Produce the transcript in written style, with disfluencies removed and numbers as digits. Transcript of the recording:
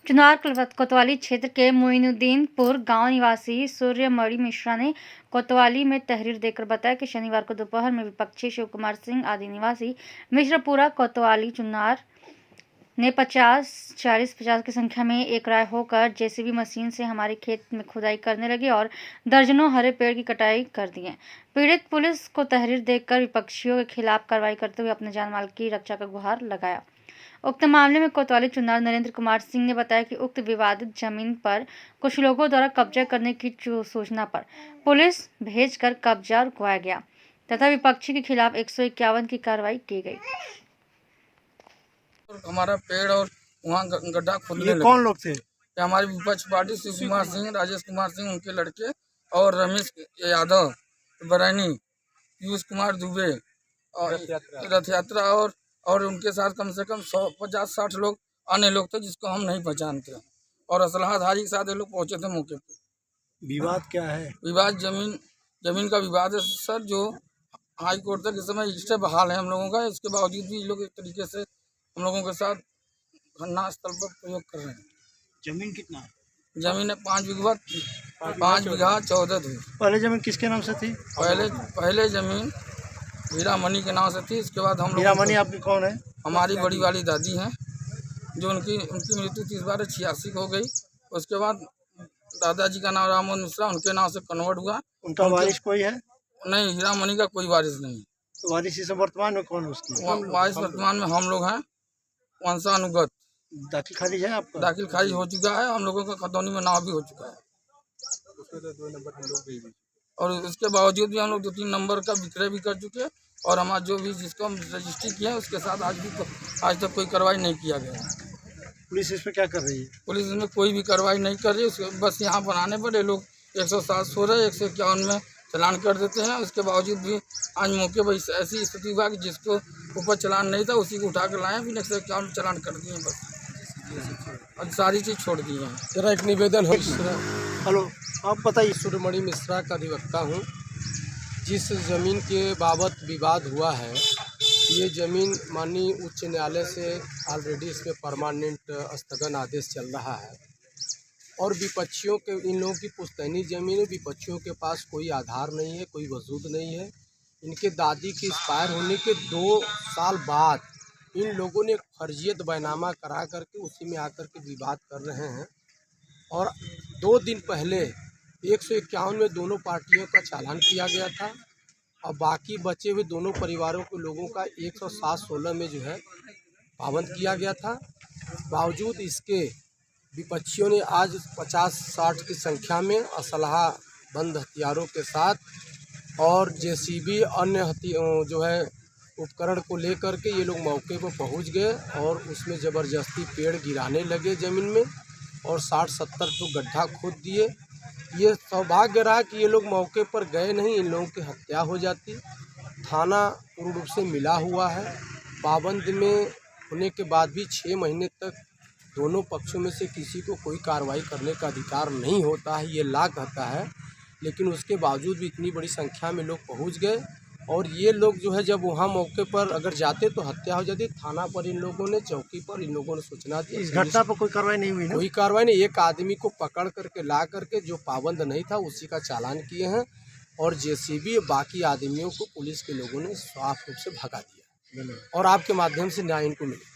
चुनार कोतवाली क्षेत्र के मोइनुद्दीनपुर गांव निवासी सूर्यमणि मिश्रा ने कोतवाली में तहरीर देकर बताया कि शनिवार को दोपहर में विपक्षी शिव कुमार सिंह आदि निवासी मिश्रपुरा कोतवाली चुनार ने 40-50 की संख्या में एक राय होकर जेसीबी मशीन से हमारे खेत में खुदाई करने लगे और दर्जनों हरे पेड़ की कटाई कर दी है। पीड़ित पुलिस को तहरीर देखकर विपक्षियों के खिलाफ कार्रवाई करते हुए अपने जान माल की रक्षा का गुहार लगाया। उक्त मामले में कोतवाली चुनार नरेंद्र कुमार सिंह ने बताया कि उक्त विवादित जमीन पर कुछ लोगों द्वारा कब्जा करने की सूचना पर पुलिस भेजकर कब्जा रुकवाया गया तथा विपक्षी के खिलाफ 151 की कार्रवाई की गई। हमारा पेड़ और वहाँ गड्ढा खोदने लगे। कौन लोग थे? हमारी विपक्ष पार्टी शिव कुमार सिंह, राजेश कुमार सिंह, उनके लड़के और रमेश यादव, बरैनी, पीयूष कुमार दुबे और रथ यात्रा और उनके साथ कम से कम 150-60 लोग अन्य लोग थे जिसको हम नहीं पहचानते और असलहाधारी के साथ ये लोग पहुंचे थे मौके पे। विवाद क्या है? विवाद जमीन का विवाद है सर, जो हाई कोर्ट तक इस समय स्टे बहाल है हम लोगों का। इसके बावजूद भी ये लोग एक तरीके से हम लोगों के साथ घटना स्थल पर प्रयोग कर रहे हैं। जमीन कितना? जमीन है 5 बीघा 14 धूर। पहले जमीन किसके नाम से थी? पहले जमीन हीरामणि के नाम से थी। इसके बाद हम हीरामणि आपकी कौन है? हमारी बड़ी वाली दादी हैं, जो उनकी मृत्यु 30/86 को हो गई। उसके बाद दादाजी का नाम राममोहन मिश्रा, उनके नाम से कन्वर्ट हुआ। उनका वारिस कोई है? नहीं, हीरामणि का कोई वारिस नहीं। तो वारिस इस वर्तमान में कौन है उसकी? वारिस वर्तमान में हम लोग हैं, वंशानुगत। दाखिल खारिज है आपका? दाखिल खारिज हो चुका है, हम लोगों का खतौनी में नाव भी हो चुका है। और उसके बावजूद भी हम लोग 2-3 नंबर का विक्रय भी कर चुके हैं और हमारा जो भी जिसको हम रजिस्ट्री किया है उसके साथ आज तक कोई कार्रवाई नहीं किया गया है। पुलिस इस पर क्या कर रही है? पुलिस इसमें कोई भी कार्रवाई नहीं कर रही है। बस यहाँ बनाने पर ये लोग 107-16, 151 में चलान कर देते हैं। उसके बावजूद भी आज मौके पर ऐसी स्थिति हुआ कि जिसको ऊपर चलान नहीं था उसी को उठा कर लाए, फिर 151 चलान कर दिए बस और सारी चीज़ छोड़ दी है। तेरा एक निवेदन है। हेलो, आप बताइए। सूर्यमणि मिश्रा का अधिवक्ता हूँ। जिस ज़मीन के बाबत विवाद हुआ है, ये ज़मीन माननीय उच्च न्यायालय से ऑलरेडी इसमें परमानेंट स्थगन आदेश चल रहा है और विपक्षियों के इन लोगों की पुश्तैनी ज़मीन है। विपक्षियों के पास कोई आधार नहीं है, कोई वजूद नहीं है। इनके दादी के एक्सपायर होने के 2 साल बाद इन लोगों ने एक फर्जियत बैनामा करा करके उसी में आकर के विवाद कर रहे हैं और 2 दिन पहले 151 में दोनों पार्टियों का चालान किया गया था और बाकी बचे हुए दोनों परिवारों के लोगों का 107-16 में जो है पाबंद किया गया था। बावजूद इसके विपक्षियों ने आज 50-60 की संख्या में असलहा बंद हथियारों के साथ और जेसीबी अन्य जो है उपकरण को लेकर के ये लोग मौके पर पहुंच गए और उसमें ज़बरदस्ती पेड़ गिराने लगे ज़मीन में और 60-70 तो गड्ढा खोद दिए। ये सौभाग्य रहा कि ये लोग मौके पर गए नहीं, इन लोगों की हत्या हो जाती। थाना पूर्ण रूप से मिला हुआ है। पाबंद में होने के बाद भी 6 महीने तक दोनों पक्षों में से किसी को कोई कार्रवाई करने का अधिकार नहीं होता है, ये ला कहता है। लेकिन उसके बावजूद भी इतनी बड़ी संख्या में लोग पहुंच गए और ये लोग जो है जब वहाँ मौके पर अगर जाते तो हत्या हो जाती। थाना पर इन लोगों ने, चौकी पर इन लोगों ने सूचना दी। इस घटना पर कोई कार्रवाई नहीं हुई ना? कोई कार्रवाई नहीं। एक आदमी को पकड़ करके ला करके जो पाबंद नहीं था उसी का चालान किए हैं और जेसीबी बाकी आदमियों को पुलिस के लोगों ने साफ रूप से भगा दिया और आपके माध्यम से न्याय इनको मिले।